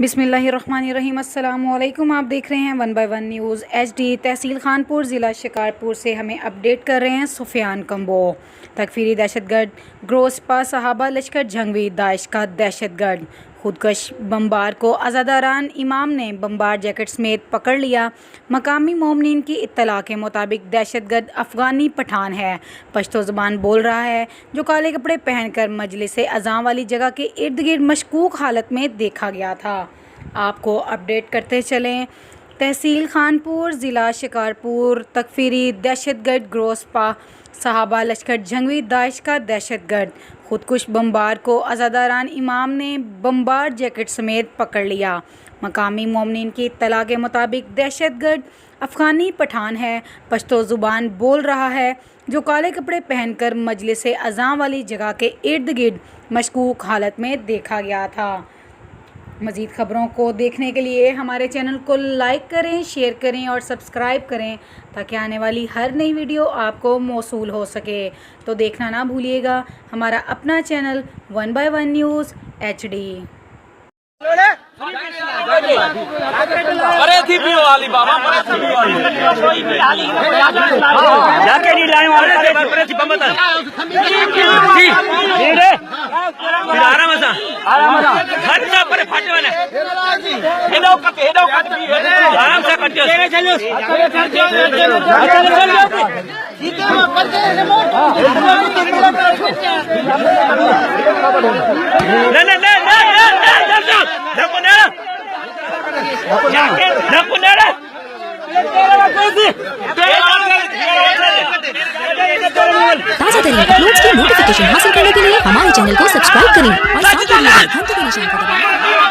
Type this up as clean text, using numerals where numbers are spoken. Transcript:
बिस्मिल्लाहिर्रहमानिर्रहीम। अस्सलामुअलैकुम। आप देख रहे हैं 1 बाय 1 न्यूज़ HD। तहसील खानपुर ज़िला शिकारपुर से हमें अपडेट कर रहे हैं सुफियान कंबो। तकफीरी दहशतगर्द ग्रोसपा सहाबा लश्कर जंगवी दाइश का दहशतगर्द खुदकश बम्बार को आज़ादारान इमाम ने बम्बार जैकेट समेत पकड़ लिया। मकामी मोमिनीन की इत्तला के मुताबिक दहशतगर्द अफ़गानी पठान है, पश्तो ज़ुबान बोल रहा है, जो काले कपड़े पहनकर मजलिस अज़ां वाली जगह के इर्द गिर्द मशकूक हालत में देखा गया था। आपको अपडेट करते चलें। तहसील खानपुर ज़िला शिकारपुर तकफीरी दहशतगर्द ग्रोसपा सहाबा लश्कर जंगवी दाइश का दहशतगर्द खुदकुश बम्बार को आज़ादारान इमाम ने बम्बार जैकेट समेत पकड़ लिया। मकामी मोमिनीन की इत्तला के मुताबिक दहशतगर्द अफ़गानी पठान है, पश्तो ज़ुबान बोल रहा है, जो काले कपड़े पहनकर मजलिस अज़ां वाली जगह के इर्द गिर्द मशकूक हालत में देखा गया था। मज़ीद ख़बरों को देखने के लिए हमारे चैनल को लाइक करें, शेयर करें और सब्सक्राइब करें, ताकि आने वाली हर नई वीडियो आपको मौसूल हो सके। तो देखना ना भूलिएगा हमारा अपना चैनल 1 बाय 1 न्यूज़ HD। अरे थी भी वाली बाबा पर थी भी वाली जाके नहीं लाए वाले पर थी बम बता जी रे फिर आराम से खर्चा पर फटे वाले हेडो कट भी आराम से कट चलो ठीक है पर के रिमोट नहीं ताज़ा तरीन अपलोड्स की नोटिफिकेशन हासिल करने के लिए हमारे चैनल को सब्सक्राइब करें और